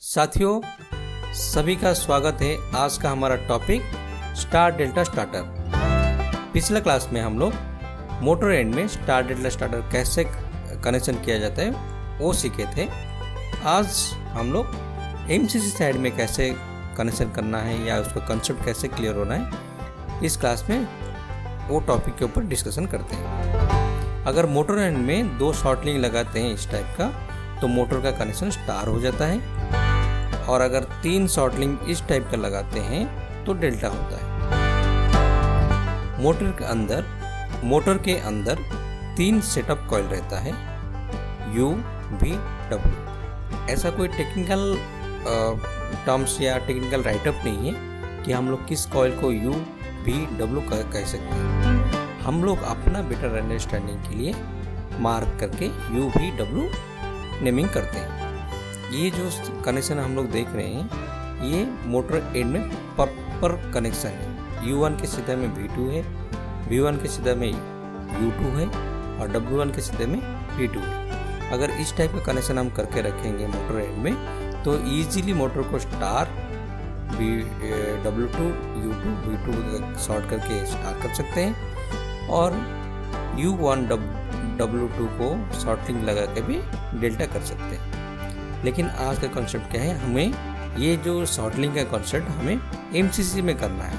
साथियों, सभी का स्वागत है। आज का हमारा टॉपिक स्टार डेल्टा स्टार्टर। पिछले क्लास में हम लोग मोटर एंड में स्टार डेल्टा स्टार्टर कैसे कनेक्शन किया जाता है वो सीखे थे। आज हम लोग एमसीसी साइड में कैसे कनेक्शन करना है या उसका कंसेप्ट कैसे क्लियर होना है, इस क्लास में वो टॉपिक के ऊपर डिस्कशन करते हैं। अगर मोटर एंड में 2 शॉर्ट लिंक लगाते हैं इस टाइप का, तो मोटर का कनेक्शन स्टार हो जाता है। और अगर 3 शॉर्ट लिंक इस टाइप का लगाते हैं तो डेल्टा होता है। मोटर के अंदर 3 सेटअप कॉइल रहता है, U, V, W। ऐसा कोई टेक्निकल टर्म्स या टेक्निकल राइटअप नहीं है कि हम लोग किस कॉइल को U, V, W कह सकते हैं। हम लोग अपना बेटर अंडरस्टैंडिंग के लिए मार्क करके U, V, W नेमिंग करते हैं। ये जो कनेक्शन हम लोग देख रहे हैं, ये मोटर एंड में प्रॉपर कनेक्शन है। U1 के सीधे में V2 है, V1 के सीधे में U2 है और W1 के सीधे में V2 है। अगर इस टाइप का कनेक्शन हम करके रखेंगे मोटर एंड में, तो इजीली मोटर को star W2, U2, V2 short करके स्टार कर सकते हैं और U1, W2 को शॉर्ट लिंक लगा के भी डेल्टा कर सकते हैं। लेकिन आज का कॉन्सेप्ट क्या है, हमें ये जो शॉर्ट लिंक का कॉन्सेप्ट हमें एमसीसी में करना है।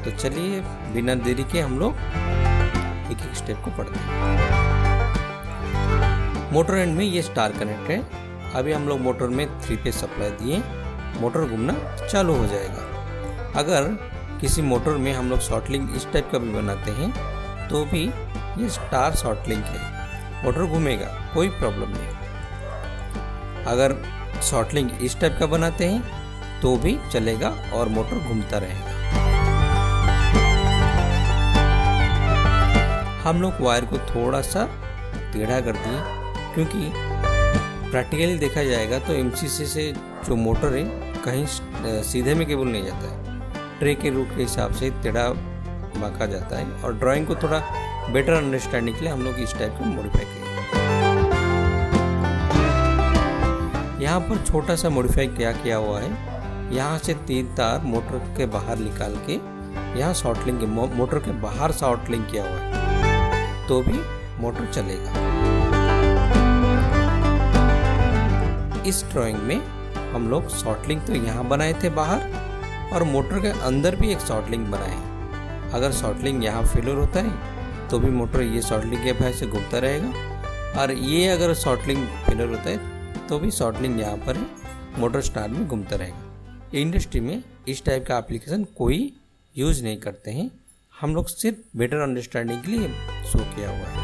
तो चलिए बिना देरी के हम लोग एक एक स्टेप को पढ़ते हैं। मोटर एंड में ये स्टार कनेक्ट है। अभी हम लोग मोटर में 3 फेज सप्लाई दिए, मोटर घूमना चालू हो जाएगा। अगर किसी मोटर में हम लोग शॉर्ट लिंक इस टाइप का भी बनाते हैं तो भी ये स्टार शॉर्ट लिंक है, मोटर घूमेगा, कोई प्रॉब्लम नहीं। अगर शॉर्ट लिंक इस टाइप का बनाते हैं तो भी चलेगा और मोटर घूमता रहेगा। हम लोग वायर को थोड़ा सा टेढ़ा कर दिए, क्योंकि प्रैक्टिकली देखा जाएगा तो एमसीसी से जो मोटर है कहीं सीधे में केबल नहीं जाता है, ट्रे के रूट के हिसाब से टेढ़ा बांका जाता है। और ड्राइंग को थोड़ा बेटर अंडरस्टैंडिंग के लिए हम लोग इस टाइप का मॉडिफाई किए। यहाँ पर छोटा सा मॉडिफाई क्या किया हुआ है, यहाँ से 3 तार मोटर के बाहर निकाल के यहाँ शॉर्ट लिंक मोटर के बाहर शॉर्ट लिंक किया हुआ है, तो भी मोटर चलेगा। इस ड्राइंग में हम लोग शॉर्ट लिंक तो यहाँ बनाए थे बाहर, और मोटर के अंदर भी एक शॉर्ट लिंक बनाए हैं। अगर शॉर्ट लिंक यहाँ फेलियर होता है तो भी मोटर ये शॉर्ट लिंक के भाई से घूमता रहेगा, और ये अगर शॉर्ट लिंक फेलियर होता है तो भी शॉर्ट लिंक यहाँ पर है, मोटर स्टार में घूमता रहेगा। इंडस्ट्री में इस टाइप का एप्लीकेशन कोई यूज नहीं करते हैं, हम लोग सिर्फ बेटर अंडरस्टैंडिंग के लिए शो किया हुआ है।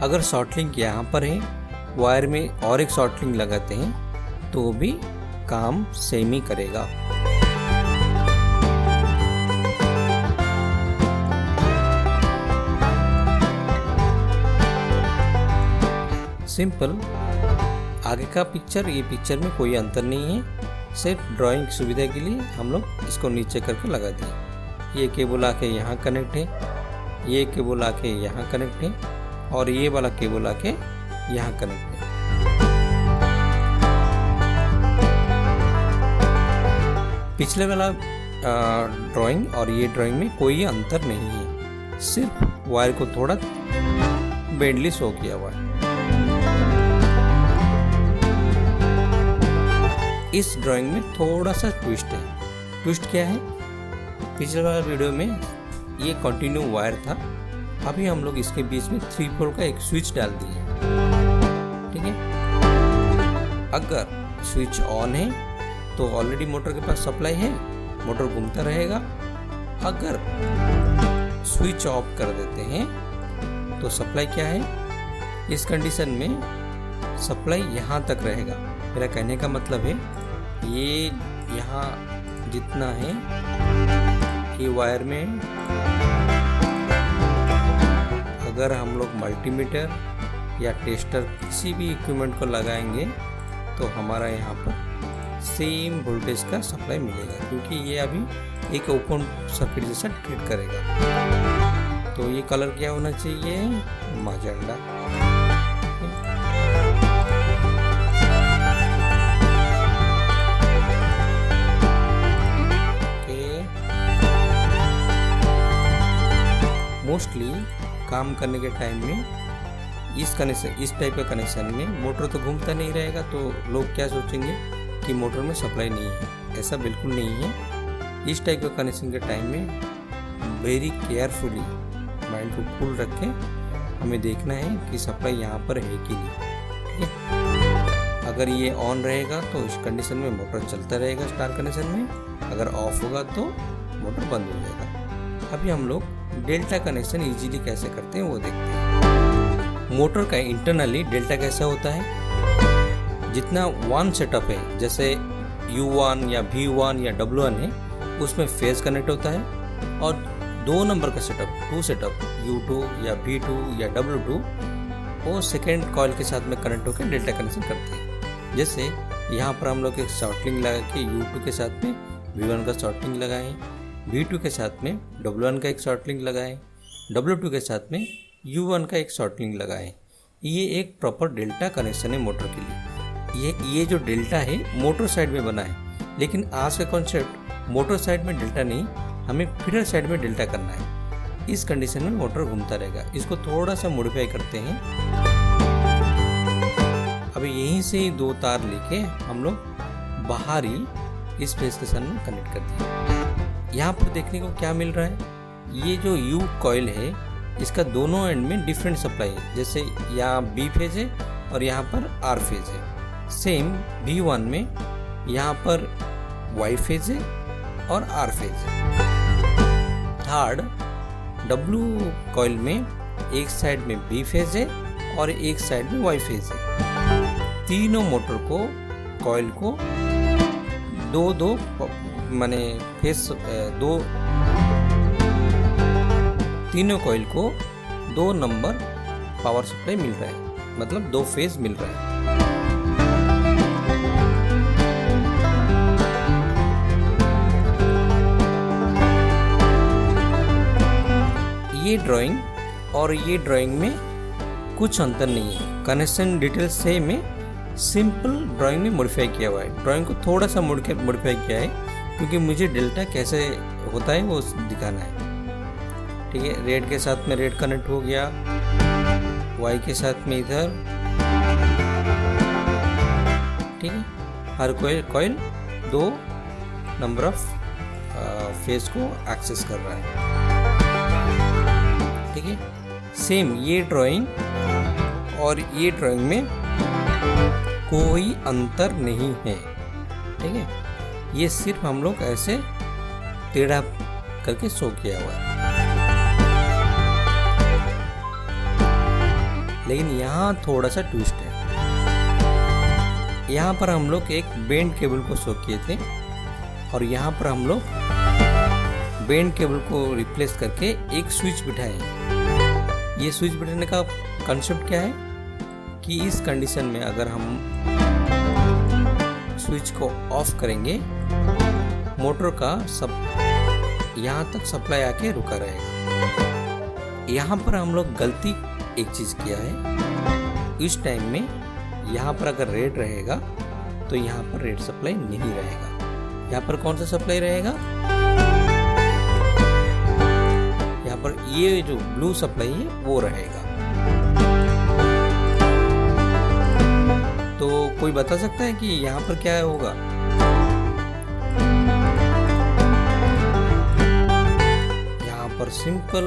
अगर शॉर्ट लिंक यहाँ पर है, वायर में और एक शॉर्ट लिंक लगाते हैं तो भी काम सेम ही करेगा। सिंपल। आगे का पिक्चर, ये पिक्चर में कोई अंतर नहीं है, सिर्फ ड्राइंग की सुविधा के लिए हम लोग इसको नीचे करके लगा दिए। ये केबल आके यहाँ कनेक्ट है, ये केबल आके यहाँ कनेक्ट है, और ये वाला केबल आके यहाँ कनेक्ट है। पिछले वाला ड्राइंग और ये ड्राइंग में कोई अंतर नहीं है, सिर्फ वायर को थोड़ा बेंडली शो किया हुआ है। इस ड्राइंग में थोड़ा सा ट्विस्ट है। ट्विस्ट क्या है, पिछले वाला वीडियो में ये कंटिन्यू वायर था, अभी हम लोग इसके बीच में 3 पोल का एक स्विच डाल दिए, ठीक है। अगर स्विच ऑन है तो ऑलरेडी मोटर के पास सप्लाई है, मोटर घूमता रहेगा। अगर स्विच ऑफ कर देते हैं तो सप्लाई क्या है, इस कंडीशन में सप्लाई यहाँ तक रहेगा। मेरा कहने का मतलब है, ये यहाँ जितना है ये वायर में अगर हम लोग मल्टीमीटर या टेस्टर किसी भी इक्विपमेंट को लगाएंगे तो हमारा यहाँ पर सेम वोल्टेज का सप्लाई मिलेगा, क्योंकि ये अभी एक ओपन सर्किट जैसा ट्रीट करेगा। तो ये कलर क्या होना चाहिए, मैजेंटा। काम करने के टाइम में इस टाइप का कनेक्शन में मोटर तो घूमता नहीं रहेगा, तो लोग क्या सोचेंगे कि मोटर में सप्लाई नहीं है। ऐसा बिल्कुल नहीं है। इस टाइप का कनेक्शन के टाइम में वेरी केयरफुली माइंड को कूल रख के हमें देखना है कि सप्लाई यहाँ पर है कि नहीं। ठीक है, अगर ये ऑन रहेगा तो इस कंडीशन में मोटर चलता रहेगा स्टार कनेक्शन में, अगर ऑफ होगा तो मोटर बंद हो जाएगा। अभी हम लोग डेल्टा कनेक्शन इजीली कैसे करते हैं वो देखते हैं। मोटर का इंटरनली डेल्टा कैसा होता है, जितना वन सेटअप है जैसे U1 या V1 या W1 है उसमें फेज कनेक्ट होता है, और 2 नंबर का सेटअप 2 सेटअप U2 या V2 या W2 वो सेकेंड कॉइल के साथ में कनेक्ट होकर डेल्टा कनेक्शन करते हैं। जैसे यहाँ पर हम लोग एक शॉर्टलिंक लगा के U2 के साथ में V1 का शॉर्टलिंक लगाएं, V2 के साथ में W1 का एक शॉर्टलिंक लगाएं, W2 के साथ में U1 का एक शॉर्टलिंक लगाएं। ये एक प्रॉपर डेल्टा कनेक्शन है मोटर के लिए। ये जो डेल्टा है मोटर साइड में बना है, लेकिन आज का कॉन्सेप्ट मोटर साइड में डेल्टा नहीं, हमें फीडर साइड में डेल्टा करना है। इस कंडीशन में मोटर घूमता रहेगा। इसको थोड़ा सा मॉडिफाई करते हैं। अभी यहीं से ही 2 तार लेके हम लोग बाहर ही इस फेज के साथ में कनेक्ट करते हैं। यहाँ पर देखने को क्या मिल रहा है, ये जो U कॉइल है इसका दोनों एंड में डिफरेंट सप्लाई है। जैसे यहाँ B फेज है और यहाँ पर R फेज है। सेम V1 में यहाँ पर Y फेज है और R फेज है। थर्ड W कॉइल में एक साइड में B फेज है और एक साइड में Y फेज है। तीनों मोटर को कॉइल को दो माने फेज तीनों कॉइल को 2 नंबर पावर सप्लाई मिल रहा है, मतलब 2 फेज मिल रहा है। ये ड्राइंग और ये ड्राइंग में कुछ अंतर नहीं है, कनेक्शन डिटेल सेम है, सिंपल ड्राइंग में मॉडिफाई किया हुआ है। ड्राइंग को थोड़ा सा मॉडिफाई किया है क्योंकि मुझे डेल्टा कैसे होता है वो दिखाना है। ठीक है, रेड के साथ में रेड कनेक्ट हो गया, वाई के साथ में इधर। ठीक है, हर कॉइल 2 नंबर ऑफ फेज को एक्सेस कर रहा है। ठीक है, सेम ये ड्राइंग और ये ड्राइंग में कोई अंतर नहीं है। ठीक है, ये सिर्फ हम लोग ऐसे टेढ़ा करके शो किया हुआ है। लेकिन यहाँ थोड़ा सा ट्विस्ट है। यहाँ पर हम लोग एक बेंड केबल को शो किए थे और यहाँ पर हम लोग बेंड केबल को रिप्लेस करके एक स्विच बिठाए। ये स्विच बिठाने का कंसेप्ट क्या है कि इस कंडीशन में अगर हम स्विच को ऑफ करेंगे मोटर का यहाँ तक सप्लाई आके रुका रहेगा। यहाँ पर हम लोग गलती एक चीज किया है, इस टाइम में यहाँ पर अगर रेड रहेगा तो यहाँ पर रेड सप्लाई नहीं रहेगा। यहाँ पर कौन सा सप्लाई रहेगा, यहाँ पर ये जो ब्लू सप्लाई है वो रहेगा। तो कोई बता सकता है कि यहाँ पर क्या होगा? यहाँ पर सिंपल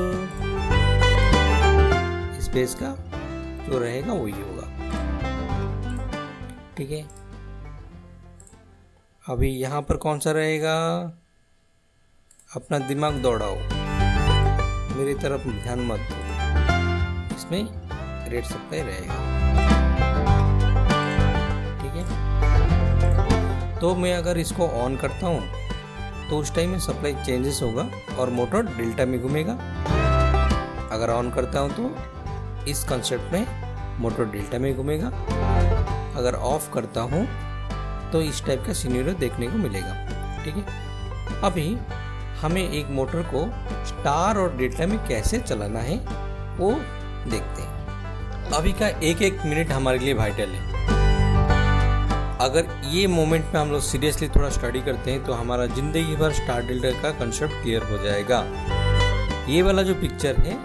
स्पेस का जो रहेगा वही होगा। ठीक है, अभी यहाँ पर कौन सा रहेगा? अपना दिमाग दौड़ाओ, मेरी तरफ ध्यान मत दो। इसमें रेड सप्लाई रहेगा। ठीक है, तो मैं अगर इसको ऑन करता हूँ तो उस टाइम में सप्लाई चेंजेस होगा और मोटर डेल्टा में घूमेगा। अगर ऑन करता हूँ तो इस कंसेप्ट में मोटर डेल्टा में घूमेगा। अगर ऑफ करता हूँ तो इस टाइप का सिनेरियो देखने को मिलेगा। ठीक है, अभी हमें एक मोटर को स्टार और डेल्टा में कैसे चलाना है वो देखते हैं। अभी का एक मिनट हमारे लिए वाइटल है। अगर ये मोमेंट में हम लोग सीरियसली थोड़ा स्टडी करते हैं तो हमारा जिंदगी भर स्टार डेल्टा का कंसेप्ट क्लियर हो जाएगा। ये वाला जो पिक्चर है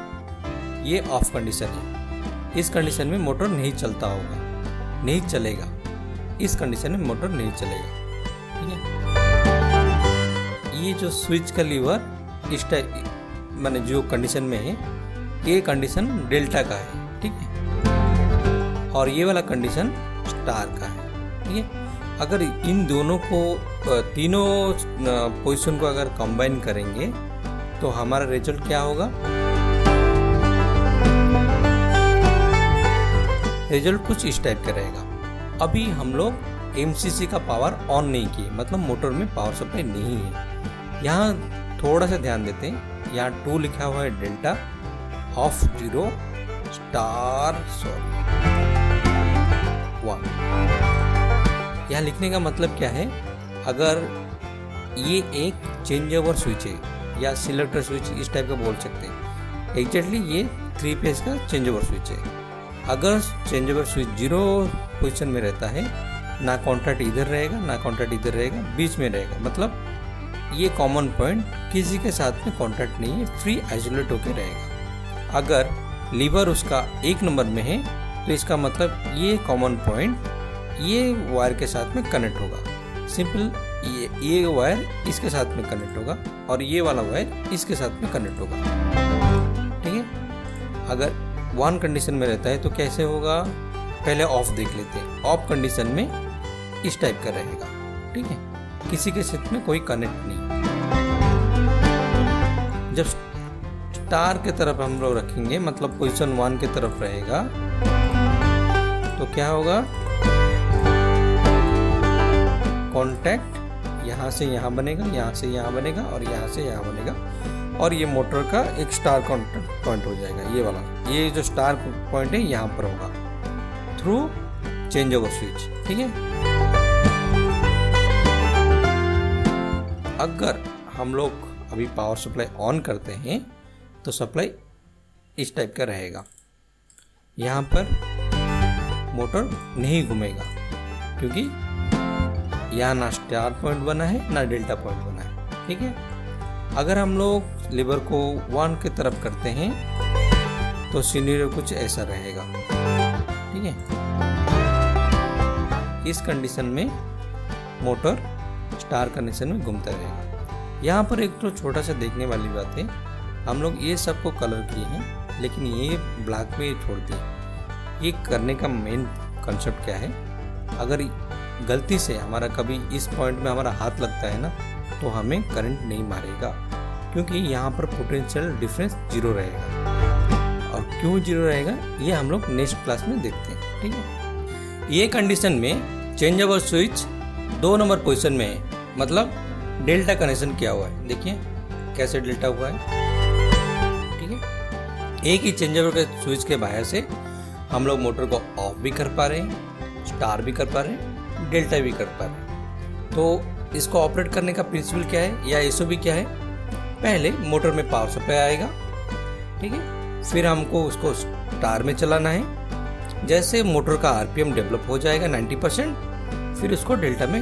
ये ऑफ कंडीशन है। इस कंडीशन में मोटर नहीं चलता होगा, नहीं चलेगा। इस कंडीशन में मोटर नहीं चलेगा। ठीक है, ये जो स्विच का लीवर इस टाइप माने जो कंडीशन में है, ये कंडीशन डेल्टा का है। ठीक है, और ये वाला कंडीशन स्टार का है। ठीक है, अगर इन दोनों को तीनों पोजीशन को अगर कंबाइन करेंगे तो हमारा रिजल्ट क्या होगा? रिजल्ट कुछ इस टाइप का रहेगा। अभी हम लोग एमसीसी का पावर ऑन नहीं किए, मतलब मोटर में पावर सप्लाई नहीं है। यहाँ थोड़ा सा ध्यान देते हैं, यहाँ 2 लिखा हुआ है डेल्टा ऑफ 0 स्टार 1। यहाँ लिखने का मतलब क्या है? अगर ये एक चेंज ओवर स्विच है या सिलेक्टर स्विच इस टाइप का बोल सकते हैं। एग्जैक्टली ये 3 फेज का चेंज ओवर स्विच है। अगर चेंज ओवर स्विच 0 पोजीशन में रहता है, ना कॉन्टैक्ट इधर रहेगा ना कॉन्टैक्ट इधर रहेगा, बीच में रहेगा, मतलब ये कॉमन पॉइंट किसी के साथ में कॉन्टैक्ट नहीं है, फ्री आइसोलेट होकर रहेगा। अगर लीवर उसका 1 नंबर में है तो इसका मतलब ये कॉमन पॉइंट ये वायर के साथ में कनेक्ट होगा। सिंपल, ये वायर इसके साथ में कनेक्ट होगा और ये वाला वायर इसके साथ में कनेक्ट होगा। ठीक है, अगर 1 कंडीशन में रहता है तो कैसे होगा? पहले ऑफ देख लेते हैं। ऑफ कंडीशन में इस टाइप का रहेगा। ठीक है, किसी के साथ में कोई कनेक्ट नहीं। जब स्टार के तरफ हम लोग रखेंगे, मतलब पोजीशन 1 की तरफ रहेगा, तो क्या होगा? कॉन्टैक्ट यहाँ से यहाँ बनेगा, यहाँ से यहाँ बनेगा और यहाँ से यहाँ बनेगा, और ये मोटर का एक स्टार कॉन्टैक्ट पॉइंट हो जाएगा। ये वाला, ये जो स्टार पॉइंट है यहाँ पर होगा थ्रू चेंज ओवर स्विच। ठीक है, अगर हम लोग अभी पावर सप्लाई ऑन करते हैं तो सप्लाई इस टाइप का रहेगा। यहाँ पर मोटर नहीं घूमेगा क्योंकि यहाँ ना स्टार पॉइंट बना है ना डेल्टा पॉइंट बना है। ठीक है, अगर हम लोग लीवर को 1 की तरफ करते हैं तो सिनेरियो कुछ ऐसा रहेगा। ठीक है, इस कंडीशन में मोटर स्टार कंडीशन में घूमता रहेगा। यहाँ पर एक तो छोटा सा देखने वाली बात है, हम लोग ये सबको कलर किए हैं लेकिन ये ब्लैक में छोड़ दिए। ये करने का मेन कंसेप्ट क्या है? अगर गलती से हमारा कभी इस पॉइंट में हमारा हाथ लगता है ना, तो हमें करंट नहीं मारेगा, क्योंकि यहाँ पर पोटेंशियल डिफरेंस 0 रहेगा। और क्यों 0 रहेगा ये हम लोग नेक्स्ट क्लास में देखते हैं। ठीक है, ये कंडीशन में change over switch 2 number position में है, मतलब डेल्टा कनेक्शन किया हुआ है। देखिए कैसे डेल्टा हुआ है। ठीक है, एक ही चेंज ओवर के स्विच के बाहर से हम लोग मोटर को ऑफ भी कर पा रहे हैं, स्टार भी कर पा रहे हैं, डेल्टा भी कर पा रहे हैं। तो इसको ऑपरेट करने का प्रिंसिपल क्या है या एसओबी क्या है? पहले मोटर में पावर सप्लाई आएगा, ठीक है, फिर हमको उसको स्टार में चलाना है। जैसे मोटर का आरपीएम डेवलप हो जाएगा 90%, फिर उसको डेल्टा में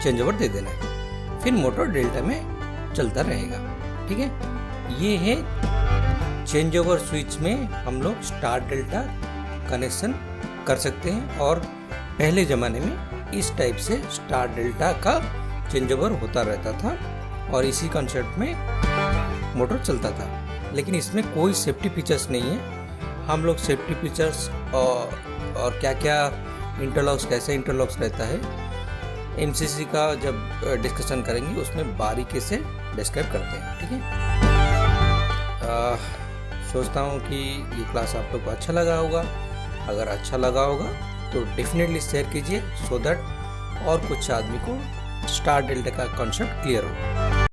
चेंज ओवर दे देना है, फिर मोटर डेल्टा में चलता रहेगा। ठीक है, ये है चेंज ओवर स्विच में हम लोग स्टार डेल्टा कनेक्शन कर सकते हैं। और पहले ज़माने में इस टाइप से स्टार डेल्टा का चेंज ओवर होता रहता था और इसी कॉन्सेप्ट में मोटर चलता था। लेकिन इसमें कोई सेफ्टी फीचर्स नहीं है। हम लोग सेफ्टी फीचर्स और क्या क्या इंटरलॉक्स, कैसे इंटरलॉक्स रहता है, एमसीसी का जब डिस्कशन करेंगे उसमें बारीकी से डिस्क्राइब करते हैं। ठीक है, सोचता हूँ कि ये क्लास आप लोग को अच्छा लगा होगा। अगर अच्छा लगा होगा तो डेफिनेटली शेयर कीजिए, सो दैट और कुछ आदमी को स्टार डेल्टा का कॉन्सेप्ट क्लियर हो।